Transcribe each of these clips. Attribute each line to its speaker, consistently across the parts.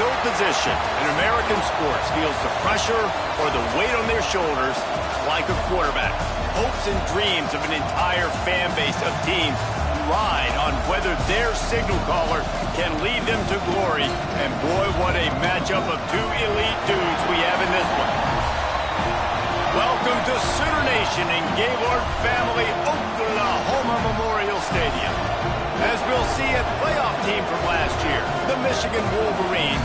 Speaker 1: no position in American sports feels the pressure or the weight on their shoulders like a quarterback. Hopes and dreams of an entire fan base of teams ride on whether their signal caller can lead them to glory. And boy, what a matchup of two elite dudes we have in this one. Welcome to Sooner Nation in Gaylord Family Oklahoma Memorial Stadium. As we'll see a playoff team from last year, the Michigan Wolverines,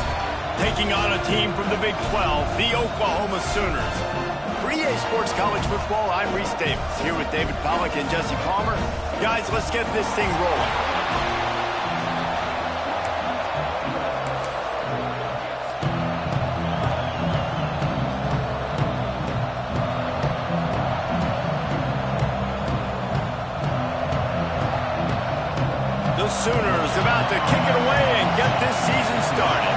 Speaker 1: taking on a team from the Big 12, the Oklahoma Sooners. For EA Sports College Football, I'm Reese Davis, here with David Pollack and Jesse Palmer. Guys, let's get this thing rolling. The Sooners about to kick it away and get this season started.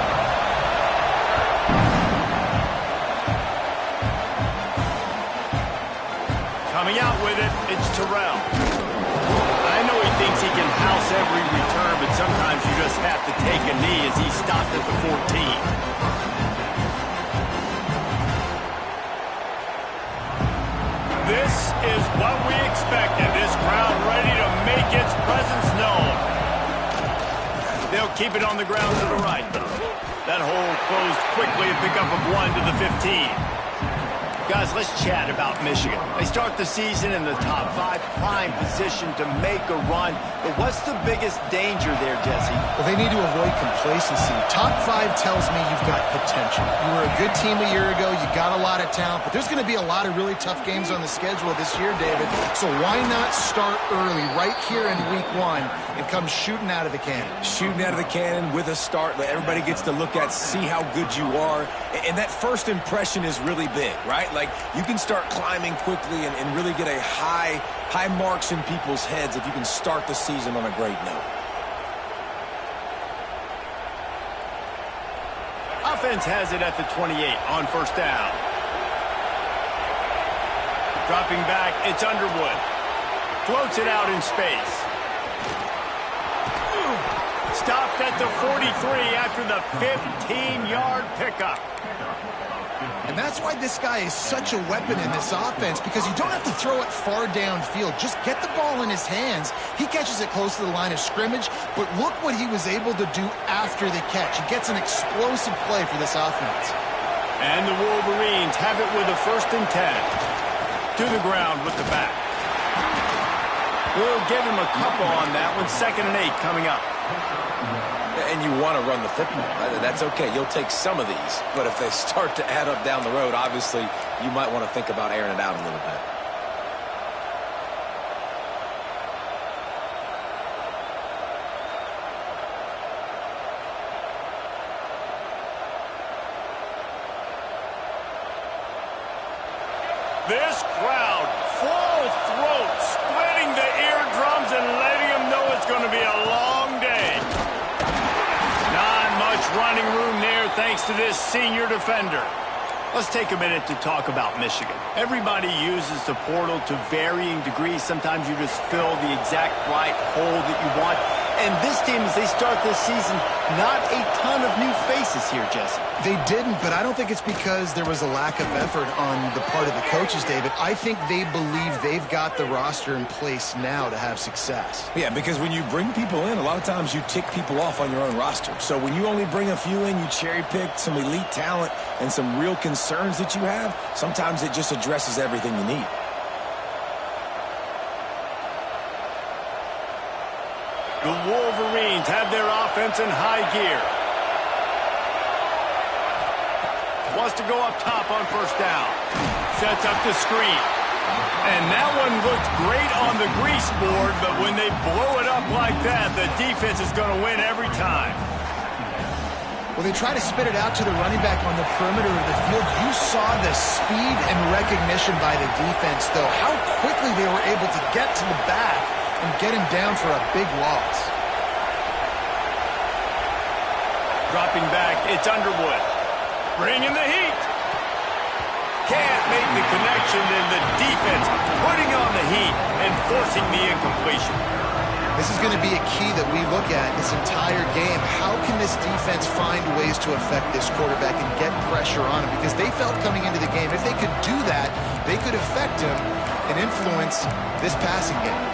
Speaker 1: Coming out with it, it's Terrell. I know he thinks he can house every return, but sometimes you just have to take a knee as he stopped at the 14. This is what we expected. This crowd ready to make its presence known. They'll keep it on the ground to the right. That hole closed quickly, a pickup of 1 to the 15. Guys, let's chat about Michigan. They start the season in the top 5, prime position to make a run. But what's the biggest danger there, Jesse?
Speaker 2: Well, they need to avoid complacency. Top 5 tells me you've got potential. You were a good team a year ago. You got a lot of talent. But there's going to be a lot of really tough games on the schedule this year, David. So why not start early, right here in week 1, and come shooting out of the cannon?
Speaker 3: Shooting out of the cannon with a start that everybody gets to look at, see how good you are. And that first impression is really big, right? Like, you can start climbing quickly and really get a high marks in people's heads if you can start the season on a great note.
Speaker 1: Offense has it at the 28 on first down. Dropping back, it's Underwood. Floats it out in space. Stopped at the 43 after the 15-yard pickup.
Speaker 2: And that's why this guy is such a weapon in this offense, because you don't have to throw it far downfield. Just get the ball in his hands. He catches it close to the line of scrimmage, but look what he was able to do after the catch. He gets an explosive play for this offense.
Speaker 1: And the Wolverines have it with a 1st and 10. To the ground with the back. We'll give him a couple on that one. 2nd and 8 coming up.
Speaker 3: And you want to run the football. That's okay. You'll take some of these. But if they start to add up down the road, obviously, you might want to think about airing it out a little bit.
Speaker 1: This crowd, full throat, splitting the eardrums and letting them know it's going to be a long day. Not much running room there thanks to this senior defender. Let's take a minute to talk about Michigan. Everybody uses the portal to varying degrees. Sometimes you just fill the exact right hole that you want. And this team, as they start this season, not a ton of new faces here, Jesse.
Speaker 2: They didn't, but I don't think it's because there was a lack of effort on the part of the coaches, David. I think they believe they've got the roster in place now to have success.
Speaker 3: Yeah, because when you bring people in, a lot of times you tick people off on your own roster. So when you only bring a few in, you cherry-pick some elite talent and some real concerns that you have, sometimes it just addresses everything you need.
Speaker 1: The Wolverines have their offense in high gear. Wants to go up top on first down. Sets up the screen. And that one looked great on the grease board, but when they blow it up like that, the defense is going to win every time.
Speaker 2: Well, they try to spit it out to the running back on the perimeter of the field. You saw the speed and recognition by the defense, though. How quickly they were able to get to the back and get him down for a big loss.
Speaker 1: Dropping back, it's Underwood. Bringing the heat. Can't make the connection, and the defense putting on the heat and forcing the incompletion.
Speaker 2: This is going to be a key that we look at this entire game. How can this defense find ways to affect this quarterback and get pressure on him? Because they felt coming into the game, if they could do that, they could affect him and influence this passing game.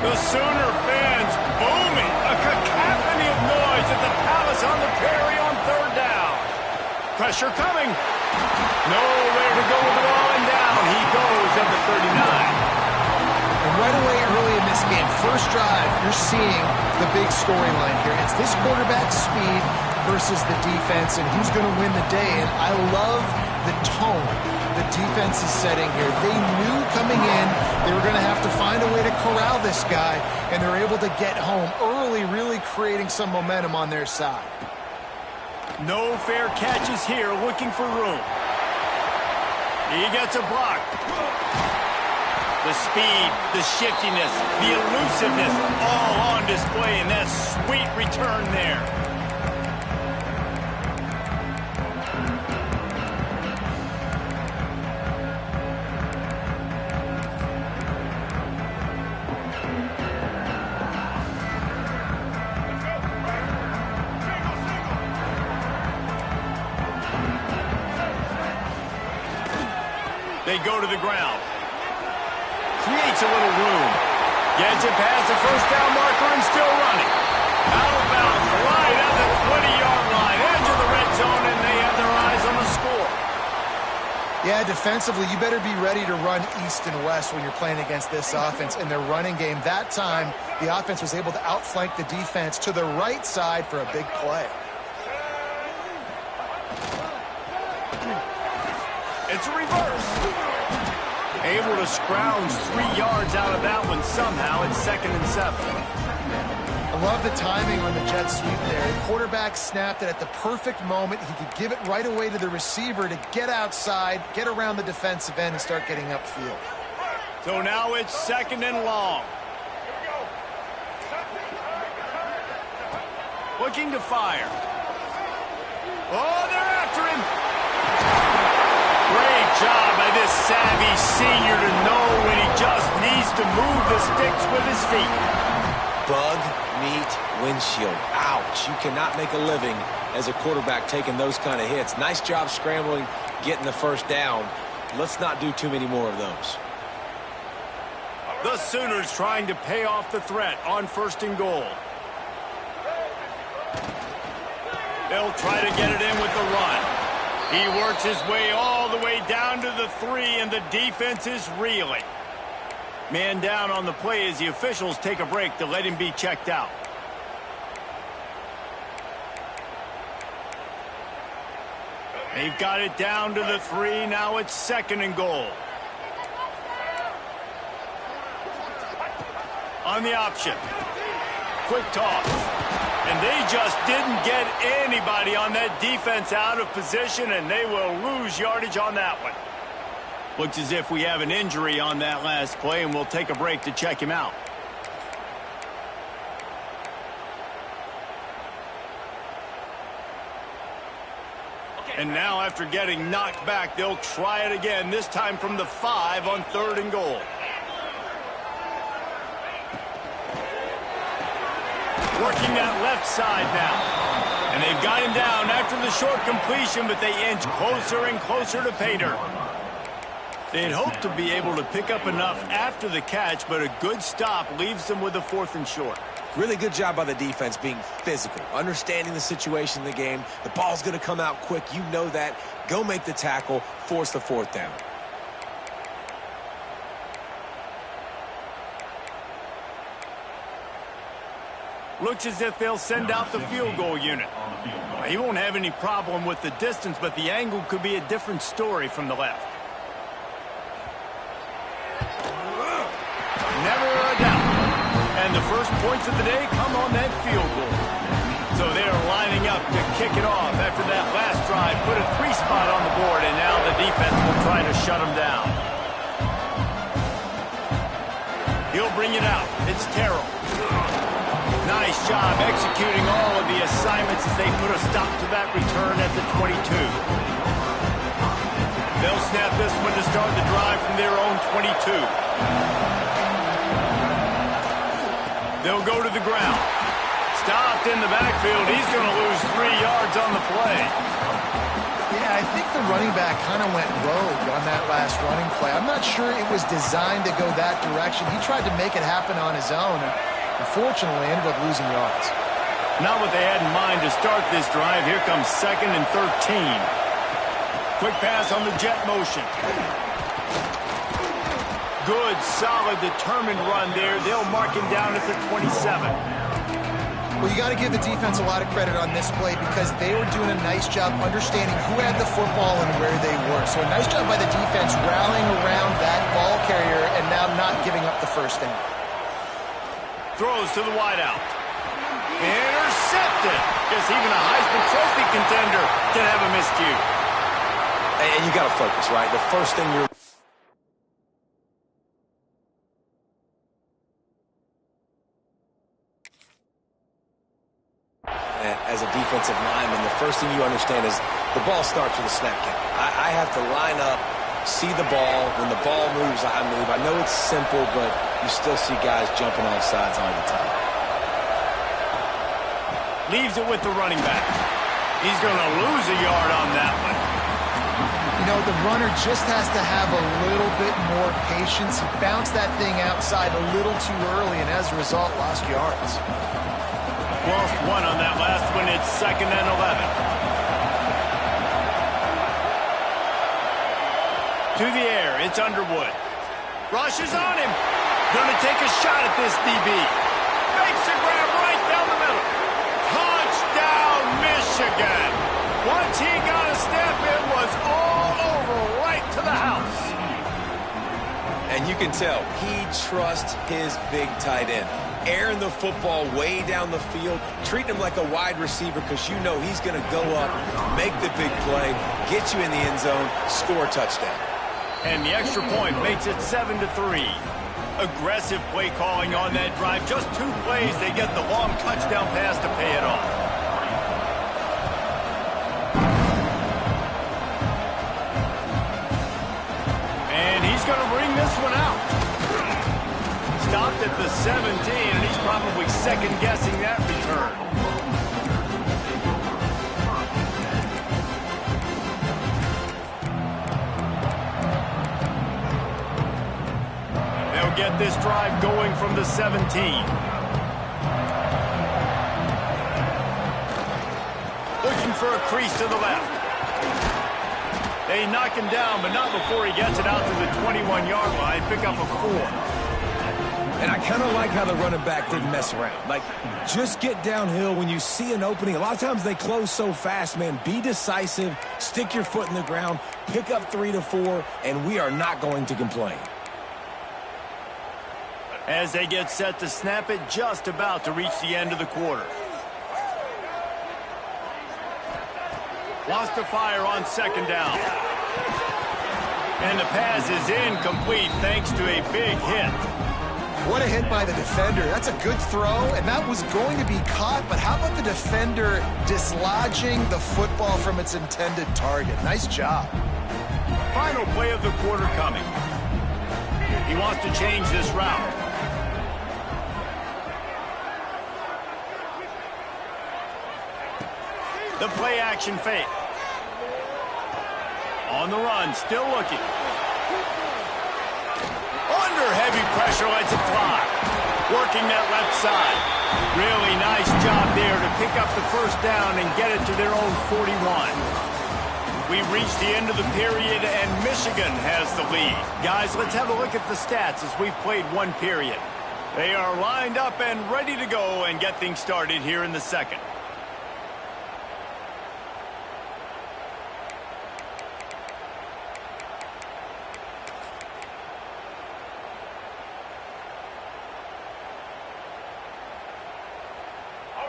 Speaker 1: The Sooner fans booming, a cacophony of noise at the Palace on the Prairie on third down. Pressure coming. Nowhere to go with the ball, and down he goes at the 39.
Speaker 2: And right away early in this game, first drive, you're seeing the big storyline here. It's this quarterback's speed versus the defense and who's going to win the day. And I love the tone the defense is setting here. They knew coming in they were going to have to find a way to corral this guy, and they're able to get home early, really creating some momentum on their side.
Speaker 1: No fair catches here, looking for room. He gets a block. The speed, the shiftiness, the elusiveness, all on display in that sweet return there. They go to the ground. Creates a little room. Gets it past the first down marker and still running. Out of bounds, right at the 20-yard line. Edge of the red zone, and they have their eyes on the score.
Speaker 2: Yeah, defensively, you better be ready to run east and west when you're playing against this offense. In their running game, that time, the offense was able to outflank the defense to the right side for a big play.
Speaker 1: It's a reverse. Able to scrounge 3 yards out of that one somehow. It's 2nd and 7.
Speaker 2: I love the timing on the jet sweep there. The quarterback snapped it at the perfect moment. He could give it right away to the receiver to get outside, get around the defensive end, and start getting upfield.
Speaker 1: So now it's 2nd and long. Looking to fire. Oh, they're after him. Great job by this savvy senior to know when he just needs to move the sticks with his feet.
Speaker 3: Bug meat windshield. Ouch. You cannot make a living as a quarterback taking those kind of hits. Nice job scrambling, getting the first down. Let's not do too many more of those.
Speaker 1: The Sooners trying to pay off the threat on 1st and goal. They'll try to get it in with the run. He works his way all the way down to the 3, and the defense is reeling. Man down on the play as the officials take a break to let him be checked out. They've got it down to the 3. Now it's 2nd and goal. On the option. Quick toss. And they just didn't get anybody on that defense out of position, and they will lose yardage on that one. Looks as if we have an injury on that last play, and we'll take a break to check him out. And now after getting knocked back, they'll try it again, this time from the 5 on 3rd and goal. Working that left side now. And they've got him down after the short completion, but they inch closer and closer to pay dirt. They'd hoped to be able to pick up enough after the catch, but a good stop leaves them with a 4th and short.
Speaker 3: Really good job by the defense being physical, understanding the situation in the game. The ball's going to come out quick. You know that. Go make the tackle, force the 4th down.
Speaker 1: Looks as if they'll send out the field goal unit. He won't have any problem with the distance, but the angle could be a different story from the left. Never a doubt. And the first points of the day come on that field goal. So they're lining up to kick it off after that last drive. Put a 3 spot on the board, and now the defense will try to shut them down. He'll bring it out. It's Terrell. Nice job executing all of the assignments as they put a stop to that return at the 22. They'll snap this one to start the drive from their own 22. They'll go to the ground. Stopped in the backfield. He's going to lose 3 yards on the play.
Speaker 2: Yeah, I think the running back kind of went rogue on that last running play. I'm not sure it was designed to go that direction. He tried to make it happen on his own, and unfortunately ended up losing yards.
Speaker 1: Not what they had in mind to start this drive. Here comes 2nd and 13. Quick pass on the jet motion. Good, solid, determined run there. They'll mark him down at the 27.
Speaker 2: Well, you got to give the defense a lot of credit on this play because they were doing a nice job understanding who had the football and where they were. So a nice job by the defense rallying around that ball carrier and now not giving up the first down.
Speaker 1: Throws to the wideout. Intercepted. Guess even a Heisman Trophy contender can have a miscue.
Speaker 3: And you got to focus, right? The first thing you're... As a defensive lineman, the first thing you understand is the ball starts with a snap count. I have to line up, see the ball. When the ball moves, I move. I know it's simple, but you still see guys jumping off sides all the time.
Speaker 1: Leaves it with the running back. He's going to lose a yard on that one.
Speaker 2: You know, the runner just has to have a little bit more patience. He bounced that thing outside a little too early, and as a result, lost yards.
Speaker 1: Lost one on that last one. It's 2nd and 11. To the air, it's Underwood. Rushes on him. Going to take a shot at this DB. Makes a grab right down the middle. Touchdown, Michigan. Once he got a step, it was all over right to the house.
Speaker 3: And you can tell he trusts his big tight end. Airing the football way down the field, treating him like a wide receiver because you know he's going to go up, make the big play, get you in the end zone, score a touchdown.
Speaker 1: And the extra point makes it 7-3. Aggressive play calling on that drive. Just 2 plays, they get the long touchdown pass to pay it off. And he's going to bring this one out. Stopped at the 17, and he's probably second-guessing that return. They'll get this drive going from the 17. Looking for a crease to the left. They knock him down, but not before he gets it out to the 21-yard line. Pick up a 4.
Speaker 3: And I kind of like how the running back didn't mess around. Like, just get downhill when you see an opening. A lot of times they close so fast, man. Be decisive, stick your foot in the ground, pick up 3 to 4, and we are not going to complain.
Speaker 1: As they get set to snap it, just about to reach the end of the quarter. Wants to fire on 2nd down. And the pass is incomplete thanks to a big hit.
Speaker 2: What a hit by the defender. That's a good throw, and that was going to be caught, but how about the defender dislodging the football from its intended target? Nice job.
Speaker 1: Final play of the quarter coming. He wants to change this route. The play action fake. On the run, still looking. Under heavy pressure, lets it fly. Working that left side. Really nice job there to pick up the first down and get it to their own 41. We've reached the end of the period, and Michigan has the lead. Guys, let's have a look at the stats as we've played 1 period. They are lined up and ready to go and get things started here in the second.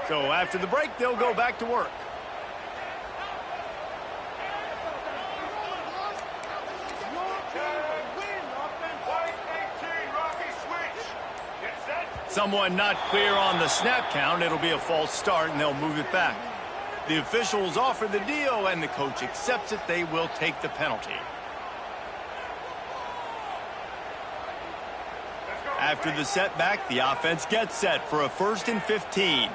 Speaker 1: So after the break, they'll go back to work. Someone not clear on the snap count. It'll be a false start, and they'll move it back. The officials offer the deal, and the coach accepts it. They will take the penalty. After the setback, the offense gets set for a 1st and 15.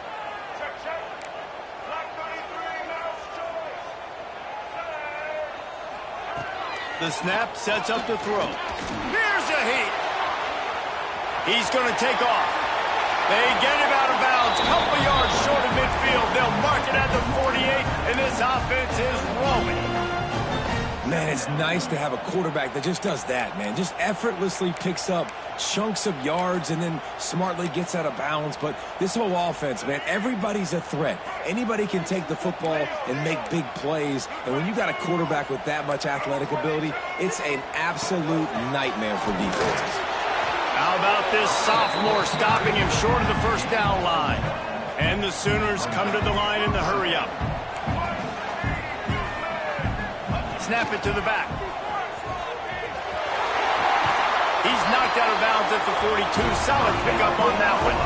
Speaker 1: The snap sets up the throw. Here's a heat. He's going to take off. They get him out of bounds. Couple yards short of midfield. They'll mark it at the 48, and this offense is rolling.
Speaker 3: Man, it's nice to have a quarterback that just does that, man. Just effortlessly picks up chunks of yards and then smartly gets out of bounds. But this whole offense, man, everybody's a threat. Anybody can take the football and make big plays. And when you got a quarterback with that much athletic ability, it's an absolute nightmare for defenses.
Speaker 1: How about this sophomore stopping him short of the first down line? And the Sooners come to the line in the hurry-up. Snap it to the back. He's knocked out of bounds at the 42. Solid pickup on that one.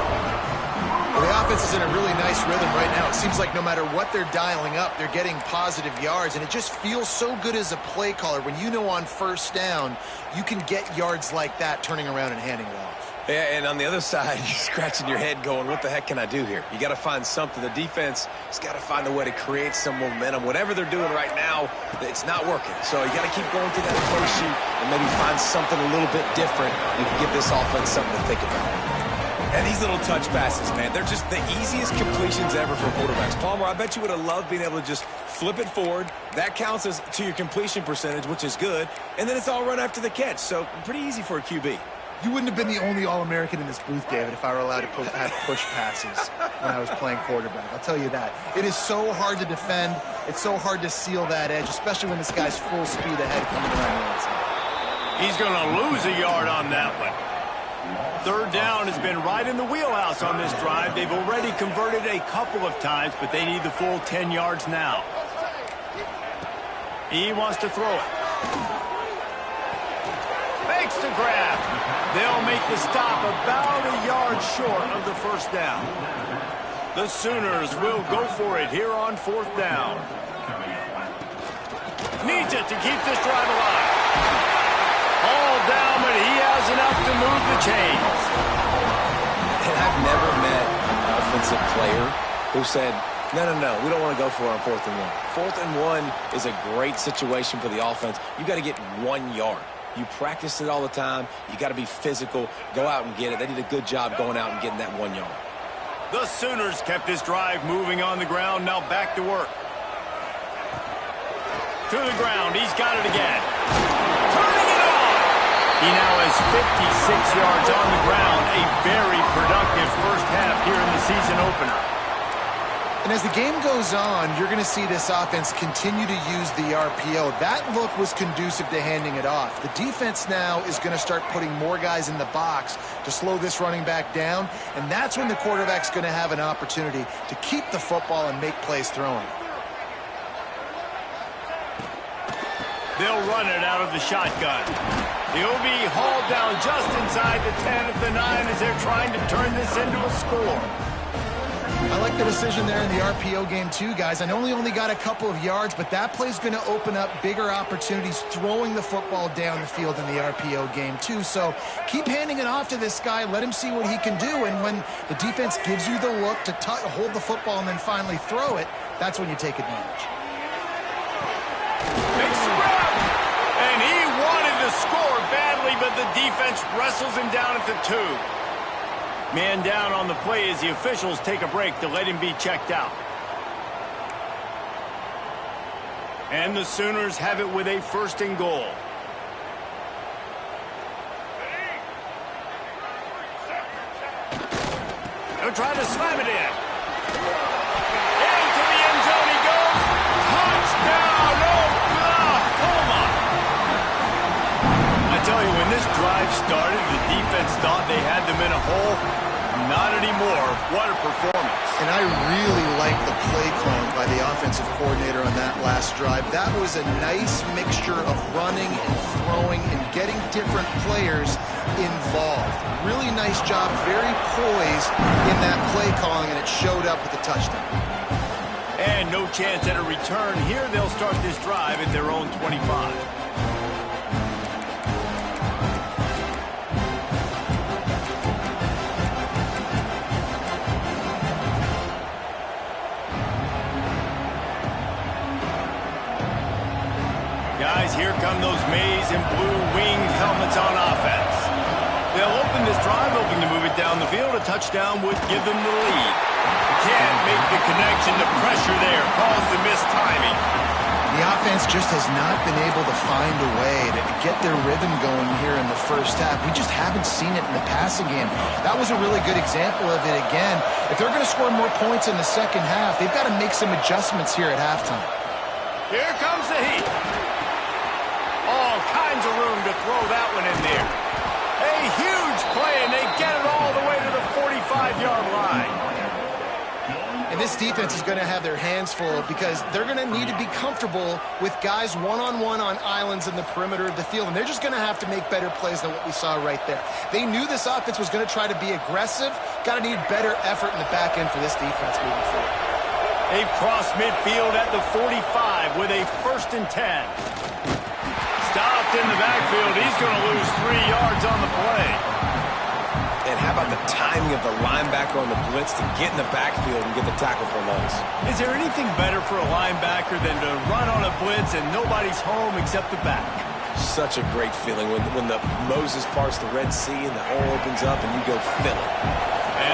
Speaker 2: Well, the offense is in a really nice rhythm right now. It seems like no matter what they're dialing up, they're getting positive yards, and it just feels so good as a play caller when you know on first down you can get yards like that turning around and handing it off.
Speaker 3: Yeah, and on the other side, you're scratching your head going, what the heck can I do here? You got to find something. The defense has got to find a way to create some momentum. Whatever they're doing right now, it's not working. So you got to keep going through that play sheet and maybe find something a little bit different. You can give this offense something to think about. And these little touch passes, man, they're just the easiest completions ever for quarterbacks. Palmer, I bet you would have loved being able to just flip it forward. That counts as to your completion percentage, which is good. And then it's all run after the catch. So pretty easy for a QB.
Speaker 2: You wouldn't have been the only All-American in this booth, David, if I were allowed to have push passes when I was playing quarterback. I'll tell you that. It is so hard to defend. It's so hard to seal that edge, especially when this guy's full speed ahead coming around the outside.
Speaker 1: He's going to lose a yard on that one. 3rd down has been right in the wheelhouse on this drive. They've already converted a couple of times, but they need the full 10 yards now. He wants to throw it. Makes the grab. They'll make the stop about a yard short of the first down. The Sooners will go for it here on 4th down. Needs it to keep this drive alive. All down, but he has enough to move the chains.
Speaker 3: And I've never met an offensive player who said, no, we don't want to go for it on 4th and 1. 4th and 1 is a great situation for the offense. You got to get 1 yard. You practice it all the time. You got to be physical. Go out and get it. They did a good job going out and getting that 1 yard.
Speaker 1: The Sooners kept this drive moving on the ground. Now back to work. To the ground. He's got it again. Turning it on. He now has 56 yards on the ground. A very productive first half here in the season opener.
Speaker 2: And as the game goes on, you're going to see this offense continue to use the RPO. That look was conducive to handing it off. The defense now is going to start putting more guys in the box to slow this running back down, and that's when the quarterback's going to have an opportunity to keep the football and make plays throwing.
Speaker 1: They'll run it out of the shotgun. He'll be hauled down just inside the 10 at the 9 as they're trying to turn this into a score.
Speaker 2: I like the decision there in the RPO game too, guys. I know he only got a couple of yards, but that play's going to open up bigger opportunities throwing the football down the field in the RPO game too. So keep handing it off to this guy. Let him see what he can do. And when the defense gives you the look to hold the football and then finally throw it, that's when you take advantage.
Speaker 1: Big scrap! And he wanted to score badly, but the defense wrestles him down at the 2. Man down on the play as the officials take a break to let him be checked out. And the Sooners have it with a 1st and goal. They'll try to slam it in. Into the end zone he goes. Touchdown, Oklahoma! I tell you, when this drive started, the defense thought they had them in a hole. Not anymore. What a performance.
Speaker 2: And I really like the play calling by the offensive coordinator on that last drive. That was a nice mixture of running and throwing and getting different players involved. Really nice job, very poised in that play calling, and it showed up with the touchdown.
Speaker 1: And no chance at a return. Here they'll start this drive at their own 25. here come those maize and blue winged helmets on offense. They'll open this drive, hoping to move it down the field. A touchdown would give them the lead. Can't make the connection. The pressure there caused the missed timing.
Speaker 2: The offense just has not been able to find a way to get their rhythm going here in the first half. We just haven't seen it in the passing game. That was a really good example of it again. If they're going to score more points in the second half, they've got to make some adjustments here at halftime.
Speaker 1: Here comes the heat. All kinds of room to throw that one in there. A huge play, and they get it all the way to the 45-yard line.
Speaker 2: And this defense is going to have their hands full because they're going to need to be comfortable with guys one-on-one on islands in the perimeter of the field. And they're just going to have to make better plays than what we saw right there. They knew this offense was going to try to be aggressive. Got to need better effort in the back end for this defense moving forward.
Speaker 1: They cross midfield at the 45 with a 1st and 10. Stopped in the backfield. He's going to lose 3 yards on the play.
Speaker 3: And how about the timing of the linebacker on the blitz to get in the backfield and get the tackle for loss?
Speaker 1: Is there anything better for a linebacker than to run on a blitz and nobody's home except the back?
Speaker 3: Such a great feeling when the Moses parts the Red Sea and the hole opens up and you go fill it.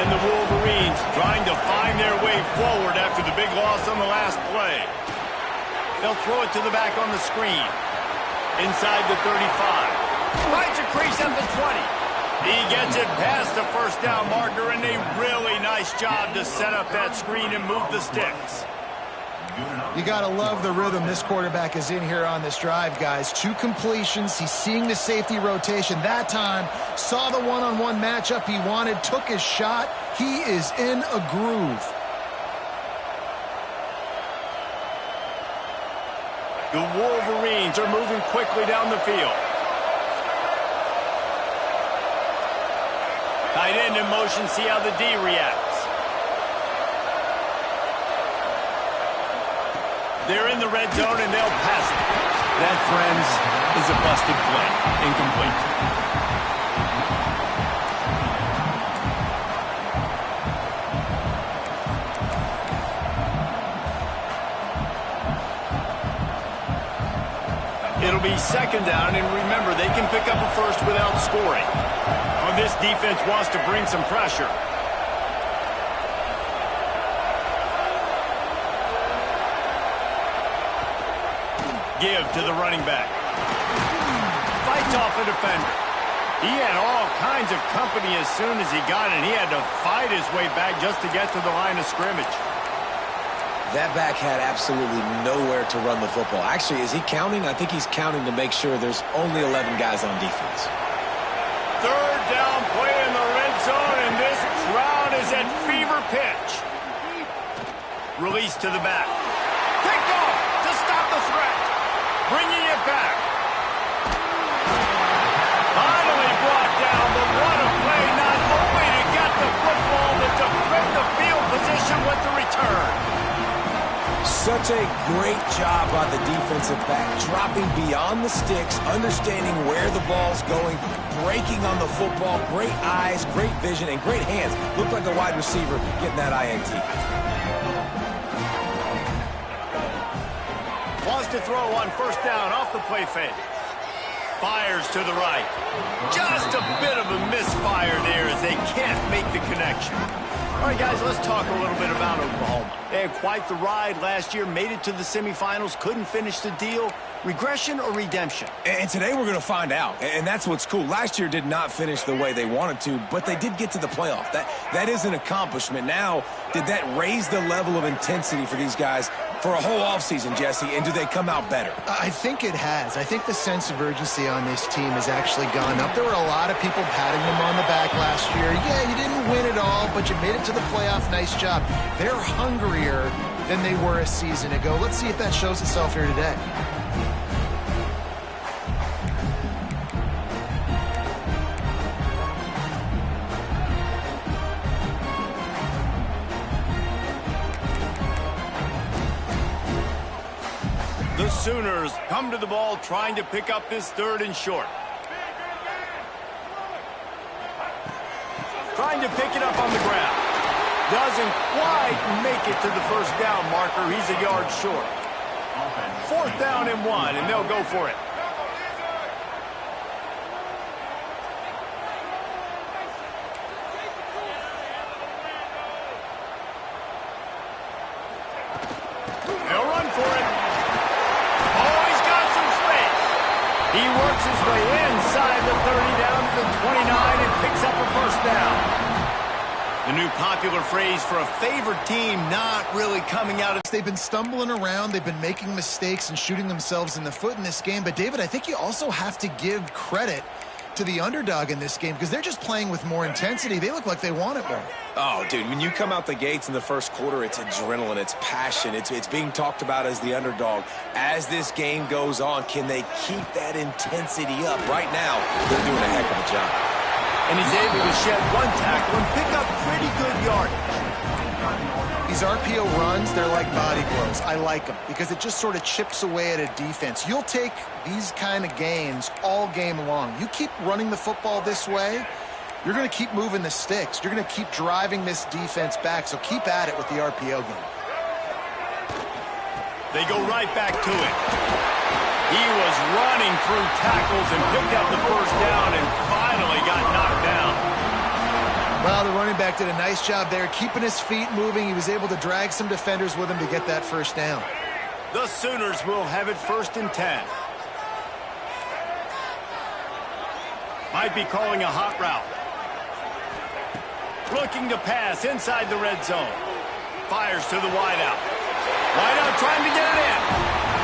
Speaker 1: And the Wolverines trying to find their way forward after the big loss on the last play. They'll throw it to the back on the screen. Inside the 35. Finds a crease at the 20. He gets it past the 1st down marker, and a really nice job to set up that screen and move the sticks.
Speaker 2: You got to love the rhythm this quarterback is in here on this drive, guys. 2 completions. He's seeing the safety rotation that time. Saw the one-on-one matchup he wanted. Took his shot. He is in a groove.
Speaker 1: The Wolverines are moving quickly down the field. Tight end in motion, see how the D reacts. They're in the red zone, and they'll pass it. That, friends, is a busted play. Incomplete. It'll be 2nd down, and remember, they can pick up a 1st without scoring. Well, this defense wants to bring some pressure. Give to the running back. Fights off a defender. He had all kinds of company as soon as he got it. He had to fight his way back just to get to the line of scrimmage.
Speaker 3: That back had absolutely nowhere to run the football. Actually, is he counting? I think he's counting to make sure there's only 11 guys on defense.
Speaker 1: 3rd down play in the red zone, and this crowd is at fever pitch. Release to the back. Picked off to stop the threat. Bringing it back. Finally brought down, but what a play, not only to get the football, but to flip the field position with the return.
Speaker 3: Such a great job by the defensive back, dropping beyond the sticks, understanding where the ball's going, breaking on the football, great eyes, great vision, and great hands. Looked like a wide receiver getting that INT.
Speaker 1: Wants to throw on 1st down off the play fake. Fires to the right. Just a bit of a misfire there as they can't make the connection. All right, guys, let's talk a little bit about Oklahoma. They had quite the ride last year, made it to the semifinals, couldn't finish the deal. Regression or redemption?
Speaker 3: And today we're going to find out, and that's what's cool. Last year did not finish the way they wanted to, but they did get to the playoff. That is an accomplishment. Now, did that raise the level of intensity for these guys for a whole offseason, Jesse, and do they come out better?
Speaker 2: I think it has. I think the sense of urgency on this team has actually gone up. There were a lot of people patting them on the back last year. Yeah, you didn't win it all, but you made it to the playoff. Nice job. They're hungrier than they were a season ago. Let's see if that shows itself here today.
Speaker 1: The Sooners come to the ball trying to pick up this 3rd and short. Trying to pick it up on the ground. Doesn't quite make it to the 1st down marker. He's a yard short. 4th down and 1, and they'll go for it. He works his way inside the 30 down to the 29 and picks up a first down. The new popular phrase for a favored team not really coming out of...
Speaker 2: They've been stumbling around. They've been making mistakes and shooting themselves in the foot in this game. But, David, I think you also have to give credit to the underdog in this game because they're just playing with more intensity. They look like they want it more.
Speaker 3: Oh, dude, when you come out the gates in the first quarter, it's adrenaline, it's passion, it's being talked about as the underdog. As this game goes on, can they keep that intensity up? Right now, they're doing a heck of a job.
Speaker 1: And he's able to shed one tackle and pick up pretty good yardage.
Speaker 2: These RPO runs, they're like body blows. I like them because it just sort of chips away at a defense. You'll take these kind of gains all game long. You keep running the football this way, you're going to keep moving the sticks. You're going to keep driving this defense back, so keep at it with the RPO game.
Speaker 1: They go right back to it. He was running through tackles and picked up the first down and finally got knocked down.
Speaker 2: Well, the running back did a nice job there, keeping his feet moving. He was able to drag some defenders with him to get that first down.
Speaker 1: The Sooners will have it 1st and 10. Might be calling a hot route. Looking to pass inside the red zone. Fires to the wideout. Wideout trying to get it in.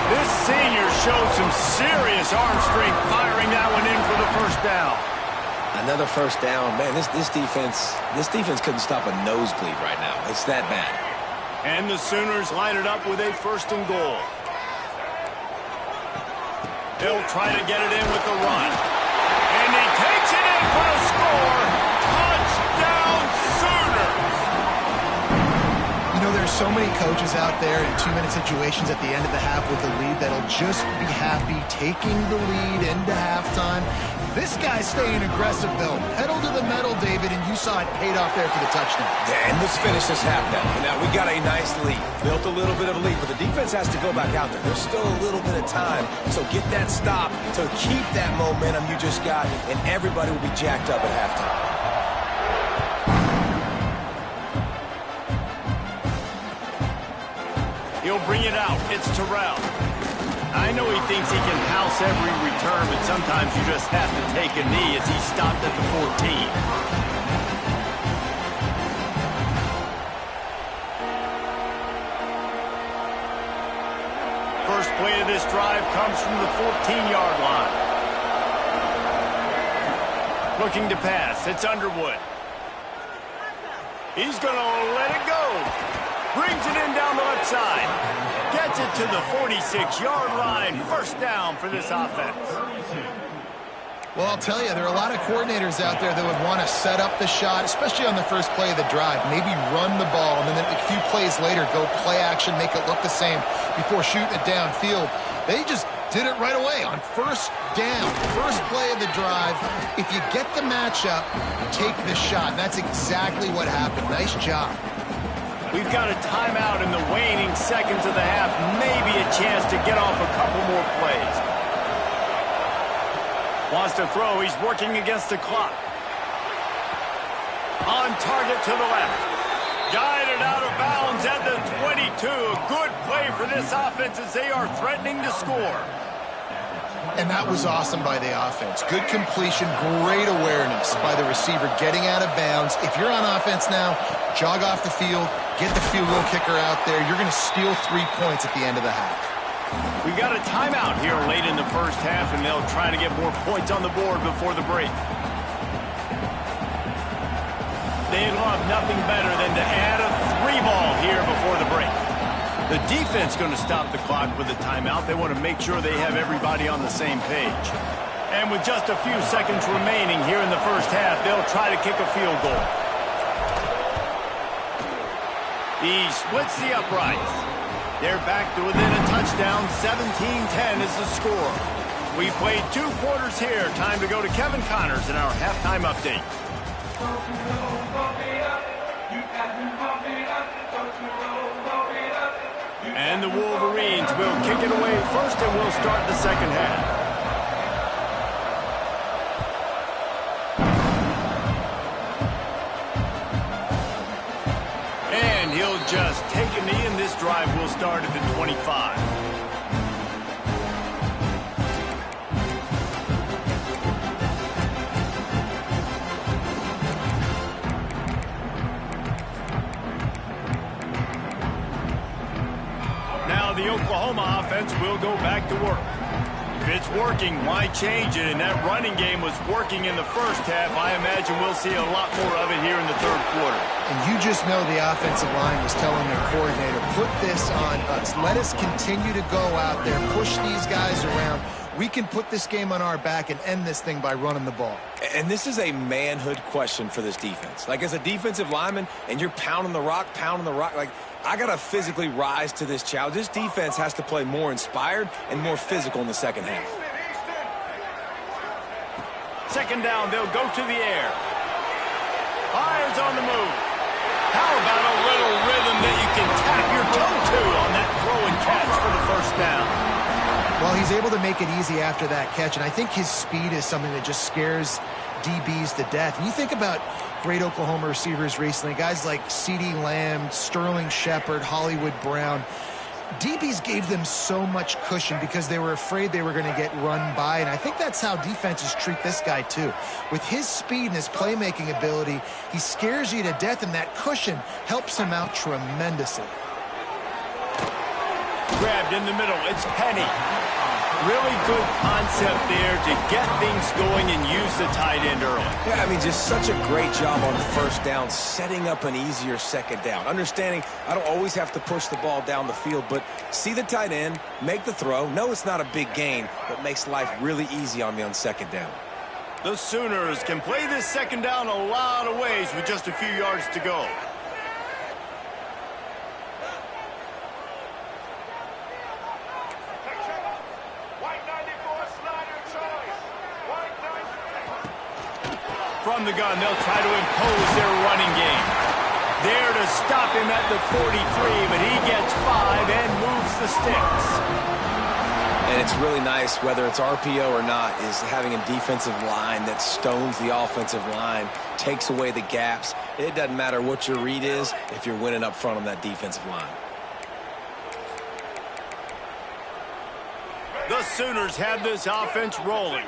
Speaker 1: This senior shows some serious arm strength firing that one in for the first down.
Speaker 3: Another first down. Man, this defense couldn't stop a nosebleed right now. It's that bad.
Speaker 1: And the Sooners line it up with a 1st and goal. They'll try to get it in with the run. And he takes it in for a score. Touchdown, Sooners!
Speaker 2: You know, there's so many coaches out there in 2-minute situations at the end of the half with the lead that'll just be happy taking the lead into halftime. This guy's staying aggressive, though. Pedal to the metal, David, and you saw it paid off there for the touchdown.
Speaker 3: Yeah, and let's finish this half now. Now, we got a nice lead. Built a little bit of a lead, but the defense has to go back out there. There's still a little bit of time, so get that stop to keep that momentum you just got, and everybody will be jacked up at halftime.
Speaker 1: He'll bring it out. It's Terrell. I know he thinks he can house every return, but sometimes you just have to take a knee as he stopped at the 14. First play of this drive comes from the 14-yard line. Looking to pass. It's Underwood. He's going to let it go. Brings it in down the left side. Gets it to the 46-yard line. First down for this offense.
Speaker 2: Well, I'll tell you, there are a lot of coordinators out there that would want to set up the shot, especially on the first play of the drive. Maybe run the ball, and then a few plays later, go play action, make it look the same before shooting it downfield. They just did it right away on first down, first play of the drive. If you get the matchup, take the shot. And that's exactly what happened. Nice job.
Speaker 1: We've got a timeout in the waning seconds of the half. Maybe a chance to get off a couple more plays. Wants to throw. He's working against the clock. On target to the left. Guided out of bounds at the 22. A good play for this offense as they are threatening to score.
Speaker 2: And that was awesome by the offense. Good completion, great awareness by the receiver getting out of bounds. If you're on offense now, jog off the field, get the field goal kicker out there. You're going to steal 3 points at the end of the half.
Speaker 1: We got a timeout here late in the first half, and they'll try to get more points on the board before the break. They'd love nothing better than to add a 3-ball here before the break. The defense going to stop the clock with a timeout. They want to make sure they have everybody on the same page. And with just a few seconds remaining here in the first half, they'll try to kick a field goal. He splits the uprights. They're back to within a touchdown. 17-10 is the score. We played 2 quarters here. Time to go to Kevin Connors in our halftime update. And the Wolverines will kick it away first, and we'll start the second half. And he'll just take a knee, and this drive will start at the 25. the Oklahoma offense will go back to work. If it's working, why change it? And that running game was working in the first half. I imagine we'll see a lot more of it here in the third quarter.
Speaker 2: And you just know the offensive line was telling their coordinator, put this on us. Let us continue to go out there, push these guys around. We can put this game on our back and end this thing by running the ball.
Speaker 3: And this is a manhood question for this defense. Like, as a defensive lineman, and you're pounding the rock, like, I got to physically rise to this challenge. This defense has to play more inspired and more physical in the second half.
Speaker 1: Second down, they'll go to the air. Fires on the move. How about a little rhythm that you can tap your toe to on that throw and catch for the first down?
Speaker 2: Well, he's able to make it easy after that catch, and I think his speed is something that just scares DBs to death. And you think about great Oklahoma receivers recently, guys like CeeDee Lamb, Sterling Shepard, Hollywood Brown. DBs gave them so much cushion because they were afraid they were going to get run by, and I think that's how defenses treat this guy too. With his speed and his playmaking ability, he scares you to death, and that cushion helps him out tremendously.
Speaker 1: Grabbed in the middle, it's Penny. Really good concept there to get things going and use the tight end early.
Speaker 3: Yeah, I mean, just such a great job on first down, setting up an easier second down. Understanding I don't always have to push the ball down the field, but see the tight end, make the throw. No, it's not a big gain, but makes life really easy on me on second down.
Speaker 1: The Sooners can play this second down a lot of ways with just a few yards to go. From the gun, they'll try to impose their running game. There to stop him at the 43, but he gets 5 and moves the sticks.
Speaker 3: And it's really nice, whether it's RPO or not, is having a defensive line that stones the offensive line, takes away the gaps. It doesn't matter what your read is if you're winning up front on that defensive line.
Speaker 1: The Sooners have this offense rolling.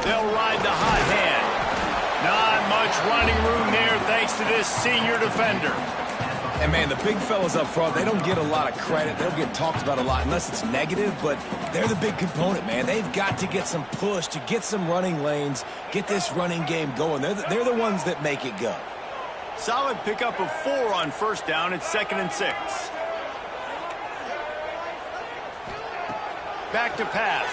Speaker 1: They'll ride the hot hand. Not much running room there thanks to this senior defender.
Speaker 3: And, man, the big fellas up front, they don't get a lot of credit. They don't get talked about a lot unless it's negative, but they're the big component, man. They've got to get some push, to get some running lanes, get this running game going. They're the ones that make it go.
Speaker 1: Solid pickup of 4 on first down. It's 2nd and 6. Back to pass.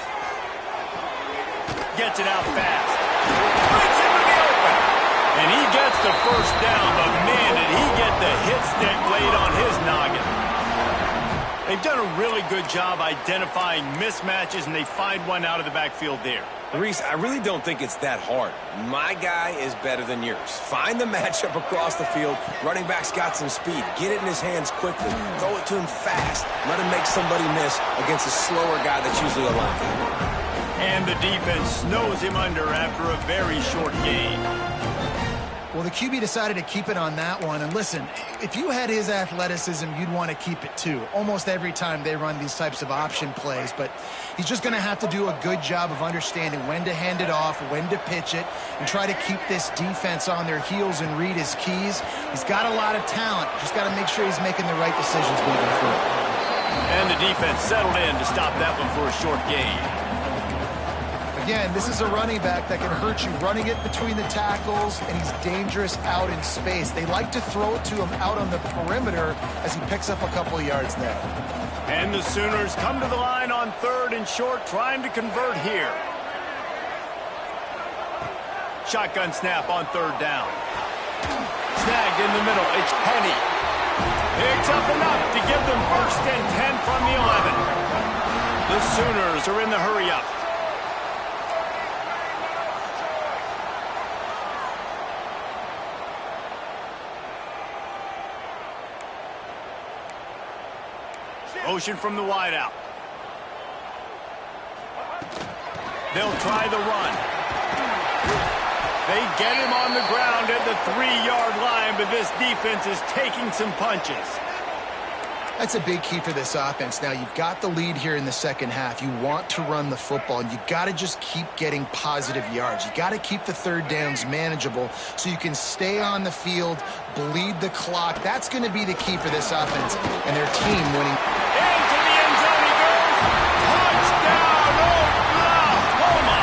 Speaker 1: Gets it out fast. Puts into the open. And he gets the first down, but man, did he get the hit stick laid on his noggin. They've done a really good job identifying mismatches, and they find one out of the backfield there.
Speaker 3: Reese, I really don't think it's that hard. My guy is better than yours. Find the matchup across the field. Running back's got some speed. Get it in his hands quickly. Throw it to him fast. Let him make somebody miss against a slower guy that's usually a linebacker.
Speaker 1: And the defense snows him under after a very short gain.
Speaker 2: Well, the QB decided to keep it on that one. And listen, if you had his athleticism, you'd want to keep it too. Almost every time they run these types of option plays. But he's just going to have to do a good job of understanding when to hand it off, when to pitch it, and try to keep this defense on their heels and read his keys. He's got a lot of talent. Just got to make sure he's making the right decisions moving forward.
Speaker 1: And the defense settled in to stop that one for a short gain.
Speaker 2: Again, this is a running back that can hurt you running it between the tackles, and he's dangerous out in space. They like to throw it to him out on the perimeter as he picks up a couple of yards there.
Speaker 1: And the Sooners come to the line on 3rd and short, trying to convert here. Shotgun snap on 3rd down. Snagged in the middle, it's Penny. Picks up enough to give them 1st and 10 from the 11. The Sooners are in the hurry-up. Motion from the wideout. They'll try the run. They get him on the ground at the 3-yard line, but this defense is taking some punches.
Speaker 2: That's a big key for this offense. Now, you've got the lead here in the second half. You want to run the football, and you got to just keep getting positive yards. You got to keep the third downs manageable so you can stay on the field, bleed the clock. That's going to be the key for this offense and their team winning.
Speaker 1: Into the end zone he goes. Touchdown, Oklahoma!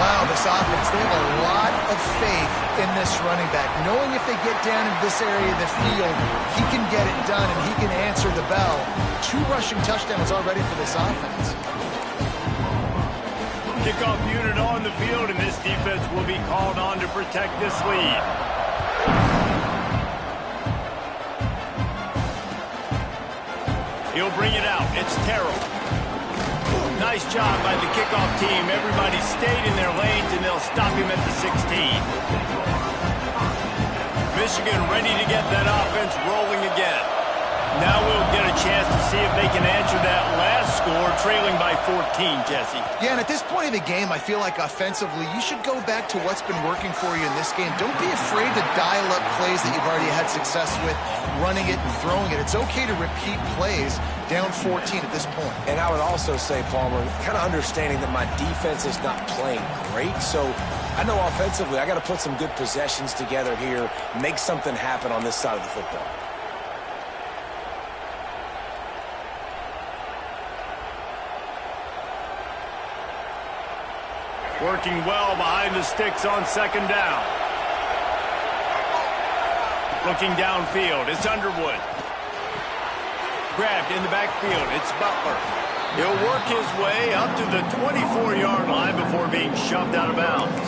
Speaker 2: Wow, this offense, they have a lot of faith in this running back. Knowing if they get down in this area of the field, he can get it done and he can answer the bell. 2 rushing touchdowns already for this offense.
Speaker 1: Kickoff unit on the field, and this defense will be called on to protect this lead. He'll bring it out. It's Terrell. Nice job by the kickoff team. Everybody stayed in their lanes, and they'll stop him at the 16. Michigan ready to get that offense rolling again. Now we'll get a chance to see if they can answer that last score, trailing by 14, Jesse.
Speaker 2: Yeah, and at this point of the game, I feel like offensively, you should go back to what's been working for you in this game. Don't be afraid to dial up plays that you've already had success with, running it and throwing it. It's okay to repeat plays down 14 at this point.
Speaker 3: And I would also say, Palmer, kind of understanding that my defense is not playing great, so I know offensively I got to put some good possessions together here, make something happen on this side of the football.
Speaker 1: Working well behind the sticks on second down. Looking downfield, it's Underwood. Grabbed in the backfield, it's Butler. He'll work his way up to the 24-yard line before being shoved out of bounds.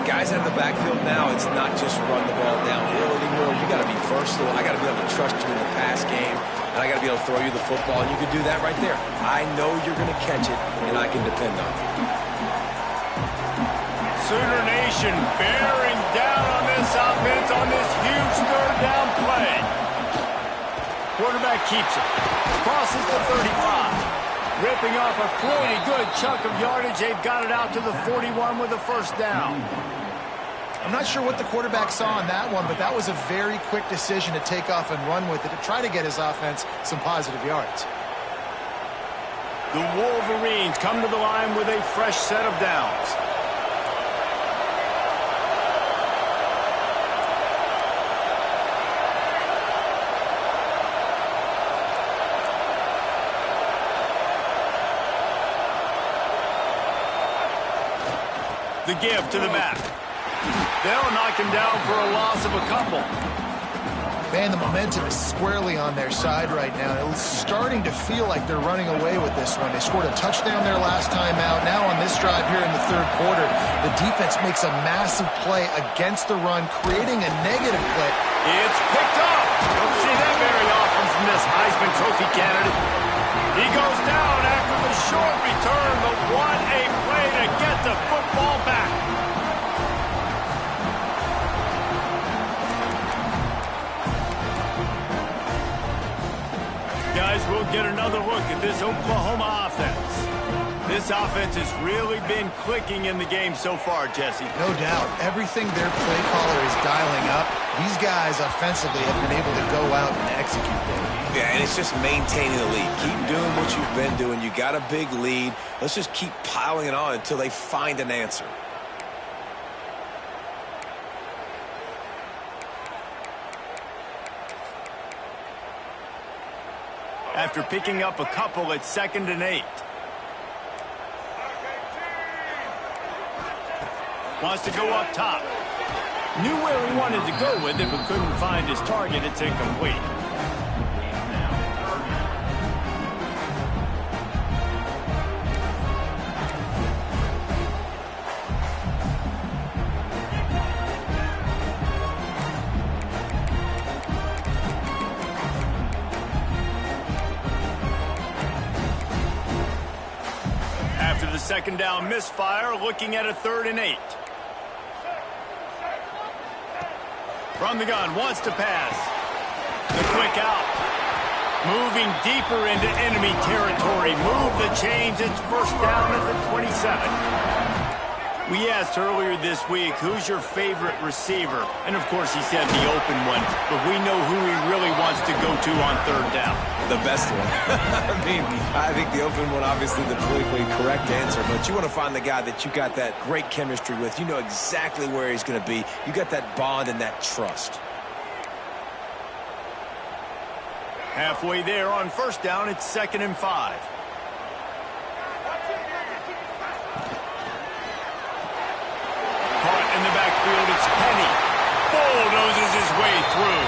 Speaker 3: Guys in the backfield now, it's not just run the ball downhill anymore. You got to be versatile. I got to be able to trust you in the pass game, and I got to be able to throw you the football, and you can do that right there. I know you're going to catch it, and I can depend on you.
Speaker 1: Sooner Nation bearing down on this offense on this huge third down play. Quarterback keeps it. Crosses the 35. Ripping off a pretty good chunk of yardage. They've got it out to the 41 with a first down.
Speaker 2: I'm not sure what the quarterback saw on that one, but that was a very quick decision to take off and run with it to try to get his offense some positive yards.
Speaker 1: The Wolverines come to the line with a fresh set of downs. The give to the back. They'll knock him down for a loss of a couple.
Speaker 2: Man, the momentum is squarely on their side right now. It's starting to feel like they're running away with this one. They scored a touchdown their last time out. Now on this drive here in the third quarter, the defense makes a massive play against the run, creating a negative play.
Speaker 1: It's picked up. Don't see that very often from this Heisman Trophy candidate. He goes down after the short return, but what a play to get the football back. Guys, we'll get another look at this Oklahoma offense. This offense has really been clicking in the game so far, Jesse.
Speaker 2: No doubt. Everything their play caller is dialing up, these guys offensively have been able to go out and execute there.
Speaker 3: Yeah, and it's just maintaining the lead. Keep doing what you've been doing. You got a big lead. Let's just keep piling it on until they find an answer.
Speaker 1: After picking up a couple at 2nd and 8. Wants to go up top. Knew where he wanted to go with it, but couldn't find his target. It's incomplete. After the second down misfire, looking at a 3rd and 8. From the gun, wants to pass. The quick out. Moving deeper into enemy territory. Move the chains. It's first down at the 27. We asked earlier this week, who's your favorite receiver? And, of course, he said the open one. But we know who he really wants to go to on third down.
Speaker 3: The best one. I think the open one, obviously, the politically correct answer. But you want to find the guy that you got that great chemistry with. You know exactly where he's going to be. You got that bond and that trust.
Speaker 1: Halfway there on first down, it's 2nd and 5. Caught in the backfield, it's Penny. Bulldozes his way through.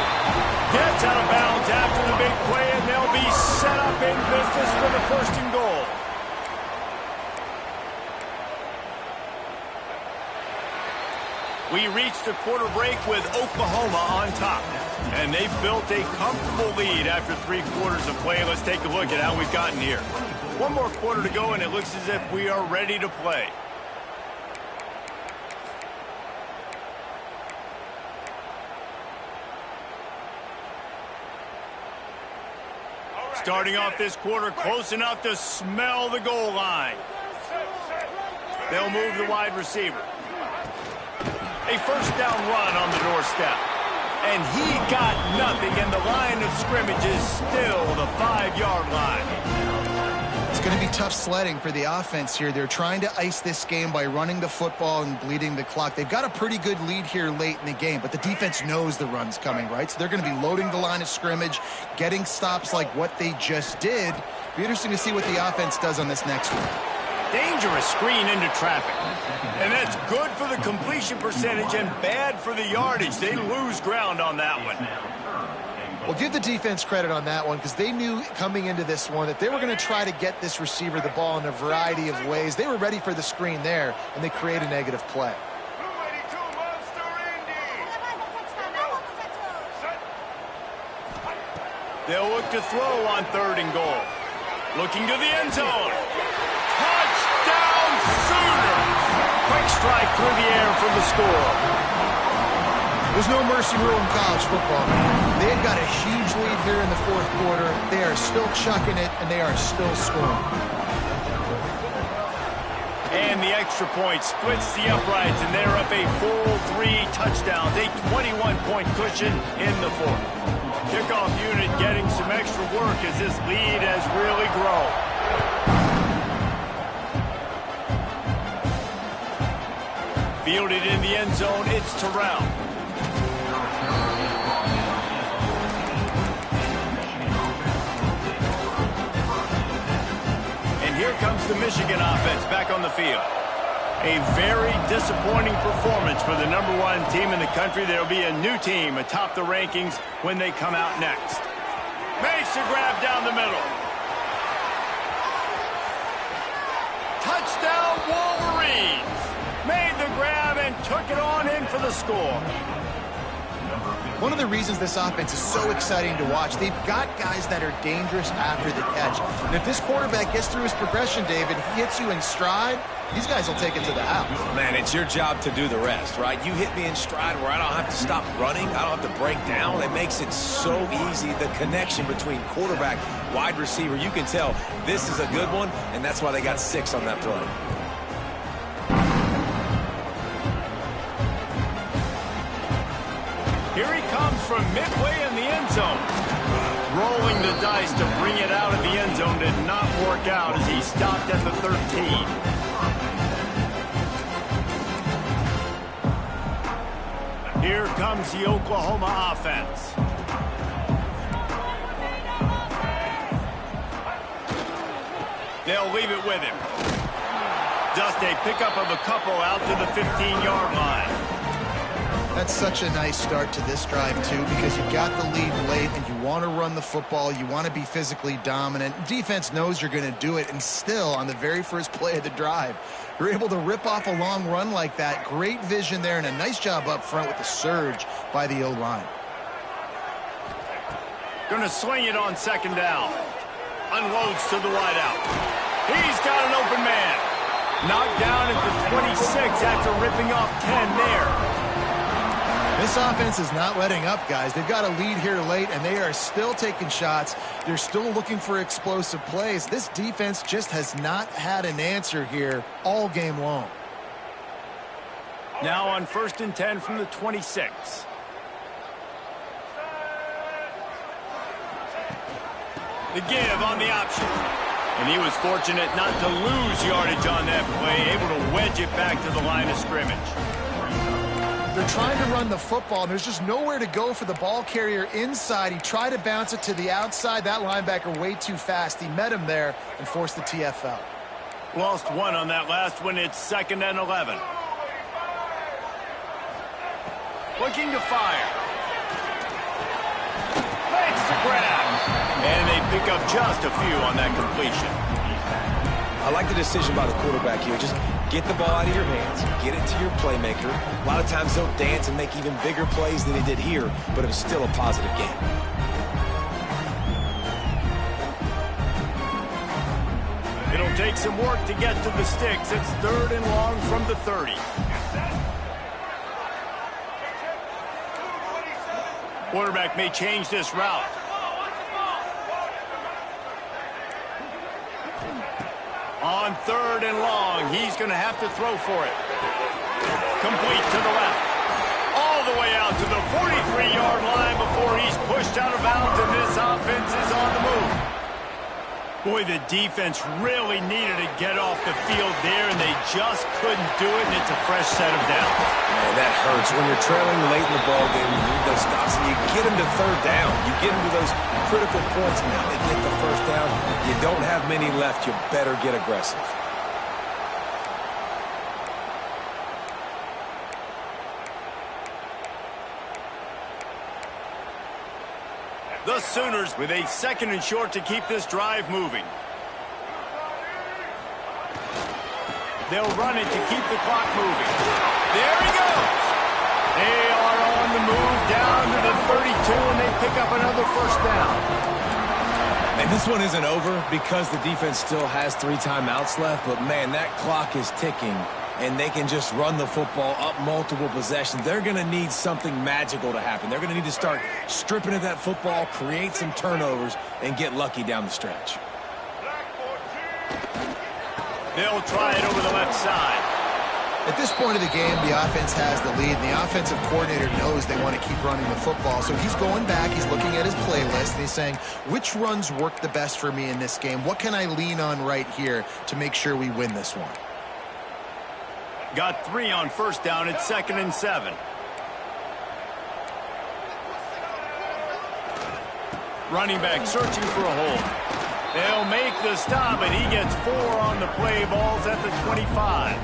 Speaker 1: Gets out of bounds after the big play, and they'll be set up in business for the 1st and goal. We reached the quarter break with Oklahoma on top. And they've built a comfortable lead after 3 quarters of play. Let's take a look at how we've gotten here. 1 more quarter to go, and it looks as if we are ready to play. Starting off this quarter close enough to smell the goal line. They'll move the wide receiver. A 1st down run on the doorstep. And he got nothing, and the line of scrimmage is still the 5-yard line.
Speaker 2: It's going to be tough sledding for the offense here. They're trying to ice this game by running the football and bleeding the clock. They've got a pretty good lead here late in the game, but the defense knows the run's coming, right? So they're going to be loading the line of scrimmage, getting stops like what they just did. Be interesting to see what the offense does on this next one.
Speaker 1: Dangerous screen into traffic. And that's good for the completion percentage and bad for the yardage. They lose ground on that one.
Speaker 2: Well, give the defense credit on that one because they knew coming into this one that they were going to try to get this receiver the ball in a variety of ways. They were ready for the screen there, and they create a negative play.
Speaker 1: They'll look to throw on 3rd and goal. Looking to the end zone. Touchdown Sooners! Quick strike through the air for the score.
Speaker 2: There's no mercy rule in college football. They've got a huge lead here in the 4th quarter. They are still chucking it, and they are still scoring.
Speaker 1: And the extra point splits the uprights, and they're up a full 3 touchdowns, a 21-point cushion in the 4th. Kickoff unit getting some extra work as this lead has really grown. Fielded in the end zone, it's Terrell. And here comes the Michigan offense back on the field. A very disappointing performance for the #1 team in the country. There'll be a new team atop the rankings when they come out next. Makes the grab down the middle. Touchdown Wolverines! Made the grab and took it on in for the score.
Speaker 2: One of the reasons this offense is so exciting to watch, they've got guys that are dangerous after the catch. And if this quarterback gets through his progression, David, he hits you in stride, these guys will take it to the house.
Speaker 3: Man, it's your job to do the rest, right? You hit me in stride where I don't have to stop running. I don't have to break down. It makes it so easy. The connection between quarterback, wide receiver, you can tell this is a good one, and that's why they got 6 on that play.
Speaker 1: Here he comes from midway in the end zone. Rolling the dice to bring it out of the end zone did not work out as he stopped at the 13. Here comes the Oklahoma offense. They'll leave it with him. Just a pickup of a couple out to the 15-yard line.
Speaker 2: That's such a nice start to this drive, too, because you've got the lead late and you want to run the football. You want to be physically dominant. Defense knows you're going to do it, and still, on the very first play of the drive, you're able to rip off a long run like that. Great vision there, and a nice job up front with the surge by the O-line.
Speaker 1: Going to swing it on 2nd down. Unloads to the wideout. He's got an open man. Knocked down at the 26 after ripping off 10 there.
Speaker 2: This offense is not letting up, guys. They've got a lead here late, and they are still taking shots. They're still looking for explosive plays. This defense just has not had an answer here all game long.
Speaker 1: Now on 1st and 10 from the 26. The give on the option. And he was fortunate not to lose yardage on that play, able to wedge it back to the line of scrimmage.
Speaker 2: They're trying to run the football, and there's just nowhere to go for the ball carrier inside. He tried to bounce it to the outside. That linebacker way too fast. He met him there and forced the TFL.
Speaker 1: Lost one on that last one. It's 2nd and 11. Looking to fire. Makes the grab. And they pick up just a few on that completion.
Speaker 3: I like the decision by the quarterback here. Just get the ball out of your hands, get it to your playmaker. A lot of times they'll dance and make even bigger plays than they did here, but it was still a positive game.
Speaker 1: It'll take some work to get to the sticks. It's 3rd and long from the 30. Quarterback may change this route. On 3rd and long, he's going to have to throw for it. Complete to the left. All the way out to the 43-yard line before he's pushed out of bounds, and this offense is on the move. Boy, the defense really needed to get off the field there, and they just couldn't do it, and it's a fresh set of downs.
Speaker 3: Man, that hurts. When you're trailing late in the ballgame, you need those stops, and you get them to 3rd down. You get them to those critical points. Now they get the 1st down. You don't have many left. You better get aggressive.
Speaker 1: The Sooners with a 2nd and short to keep this drive moving. They'll run it to keep the clock moving. There he goes. They are on the move down to the 32, and they pick up another 1st down.
Speaker 3: And this one isn't over because the defense still has 3 timeouts left, but man, that clock is ticking, and they can just run the football up multiple possessions. They're going to need something magical to happen. They're going to need to start stripping at that football, create some turnovers, and get lucky down the stretch.
Speaker 1: They'll try it over the left side.
Speaker 2: At this point of the game, the offense has the lead, and the offensive coordinator knows they want to keep running the football. So he's going back, he's looking at his playlist, and he's saying, which runs work the best for me in this game? What can I lean on right here to make sure we win this one?
Speaker 1: Got 3 on 1st down. It's 2nd and 7. Running back searching for a hole. They'll make the stop, and he gets 4 on the play. Ball's at the 25.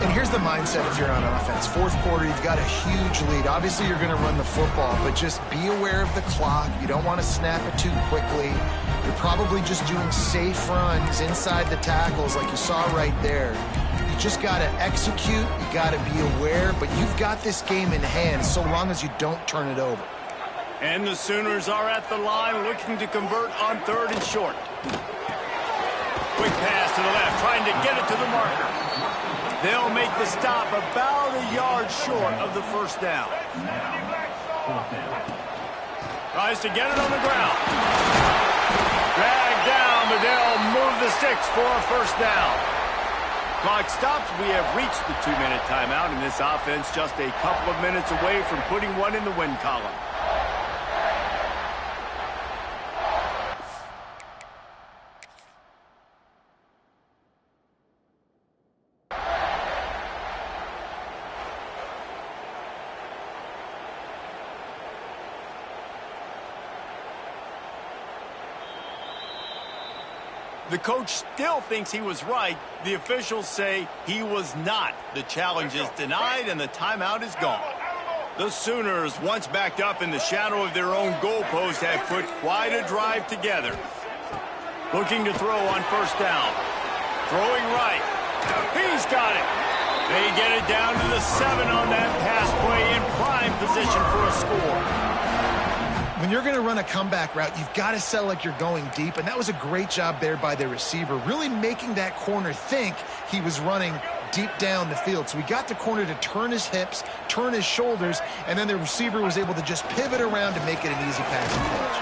Speaker 2: And here's the mindset if you're on offense. 4th quarter, you've got a huge lead. Obviously, you're going to run the football, but just be aware of the clock. You don't want to snap it too quickly. You're probably just doing safe runs inside the tackles like you saw right there. You just got to execute. You got to be aware, but you've got this game in hand so long as you don't turn it over.
Speaker 1: And the Sooners are at the line looking to convert on 3rd and short. Quick pass to the left, trying to get it to the marker. They'll make the stop about a yard short of the 1st down. Tries to get it on the ground. Dragged down, but they'll move the sticks for a 1st down. Clock stops. We have reached the 2-minute timeout, and this offense just a couple of minutes away from putting one in the win column. The coach still thinks he was right. The officials say he was not. The challenge is denied, and the timeout is gone. The Sooners, once backed up in the shadow of their own goalpost, have put quite a drive together. Looking to throw on 1st down. Throwing right. He's got it. They get it down to the 7 on that pass play, in prime position for a score.
Speaker 2: When you're going to run a comeback route, you've got to sell like you're going deep, and that was a great job there by the receiver, really making that corner think he was running deep down the field. So we got the corner to turn his hips, turn his shoulders, and then the receiver was able to just pivot around to make it an easy passing catch.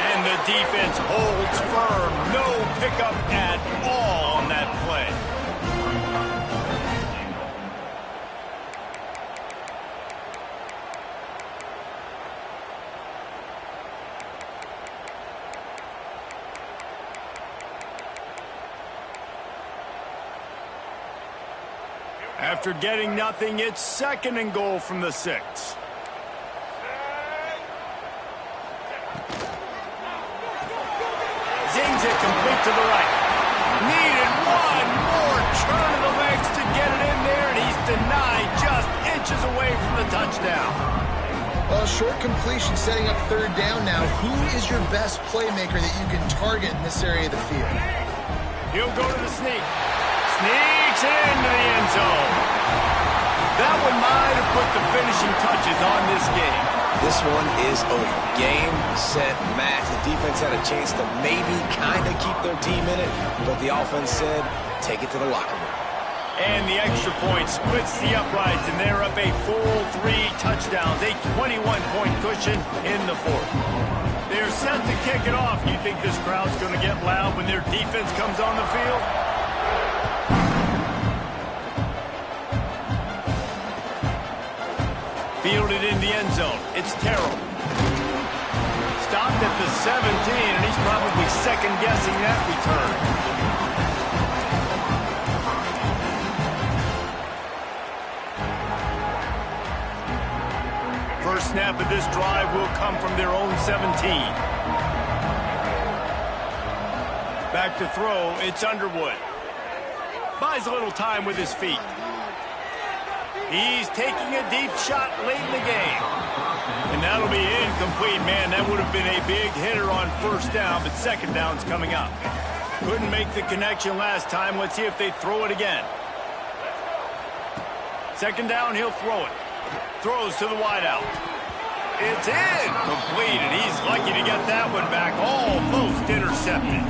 Speaker 1: And the defense holds firm. No pickup at all on that play. After getting nothing, it's 2nd and goal from the 6. Zings it complete to the right. Needed one more turn of the legs to get it in there, and he's denied just inches away from the touchdown.
Speaker 2: Well, short completion setting up 3rd down now. Who is your best playmaker that you can target in this area of the field?
Speaker 1: He'll go to the sneak. Sneaks into the end zone. That one might have put the finishing touches on this game.
Speaker 3: This one is over. Game, set, match. The defense had a chance to maybe kind of keep their team in it, but the offense said, take it to the locker room.
Speaker 1: And the extra point splits the uprights, and they're up a full 3 touchdowns, a 21-point cushion in the 4th. They're set to kick it off. You think this crowd's going to get loud when their defense comes on the field? Fielded in the end zone. It's Terrell. Stopped at the 17, and he's probably second-guessing that return. First snap of this drive will come from their own 17. Back to throw, it's Underwood. Buys a little time with his feet. He's taking a deep shot late in the game. And that'll be incomplete. Man, that would have been a big hitter on 1st down, but 2nd down's coming up. Couldn't make the connection last time. Let's see if they throw it again. 2nd down, he'll throw it. Throws to the wideout. It's incomplete, and he's lucky to get that one back. Almost intercepted.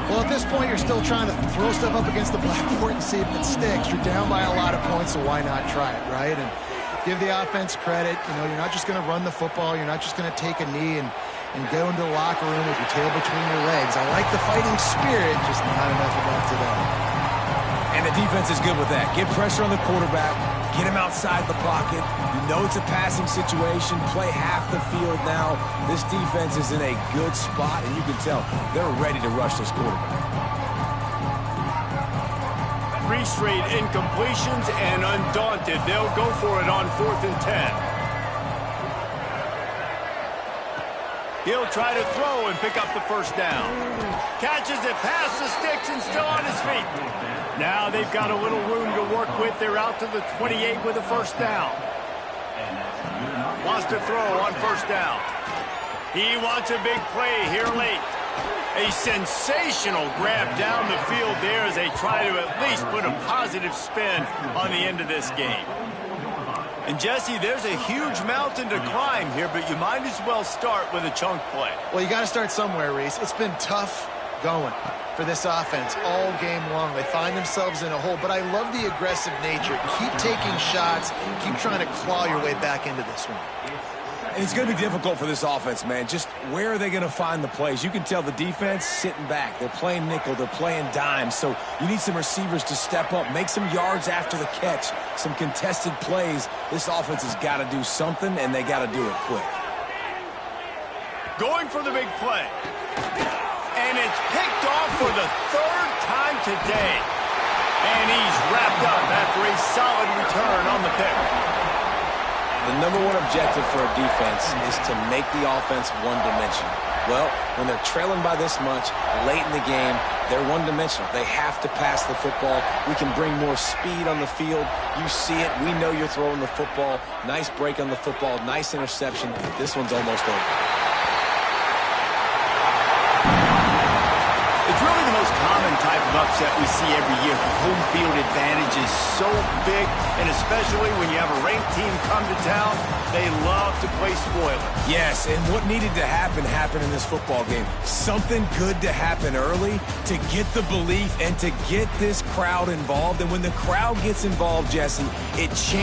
Speaker 2: Well, at this point, you're still trying to throw stuff up against the blackboard and see if it sticks. You're down by a lot of points, so why not try it, right? And give the offense credit. You know, you're not just going to run the football. You're not just going to take a knee and go into the locker room with your tail between your legs. I like the fighting spirit, just not enough of that today.
Speaker 3: And the defense is good with that. Get pressure on the quarterback. Get him outside the pocket. You know it's a passing situation. Play half the field now. This defense is in a good spot, and you can tell they're ready to rush this quarterback.
Speaker 1: 3 straight incompletions, and undaunted, they'll go for it on 4th and 10. He'll try to throw and pick up the 1st down. Catches it past the sticks and still on his feet. Now they've got a little room to work with. They're out to the 28 with a 1st down. Wants to throw on 1st down. He wants a big play here late. A sensational grab down the field there as they try to at least put a positive spin on the end of this game. And Jesse, there's a huge mountain to climb here, but you might as well start with a chunk play.
Speaker 2: Well, you got to start somewhere, Reese. It's been tough going for this offense all game long. They find themselves in a hole, but I love the aggressive nature. Keep taking shots. Keep trying to claw your way back into this one.
Speaker 3: And it's going to be difficult for this offense, man. Just where are they going to find the plays? You can tell the defense sitting back. They're playing nickel. They're playing dime. So you need some receivers to step up, make some yards after the catch, some contested plays. This offense has got to do something, and they got to do it quick.
Speaker 1: Going for the big play. And it's picked off for the 3rd time today. And he's wrapped up after a solid return on the pick.
Speaker 3: The number 1 objective for a defense is to make the offense one-dimensional. Well, when they're trailing by this much, late in the game, they're one-dimensional. They have to pass the football. We can bring more speed on the field. You see it. We know you're throwing the football. Nice break on the football. Nice interception. This one's almost over.
Speaker 1: It's really the most common type of upset we see every year. The home field advantage is so big, and especially when you have a ranked team come to town, they love to play spoiler.
Speaker 3: Yes, and what needed to happen happened in this football game. Something good to happen early to get the belief and to get this crowd involved. And when the crowd gets involved, Jesse, it changes.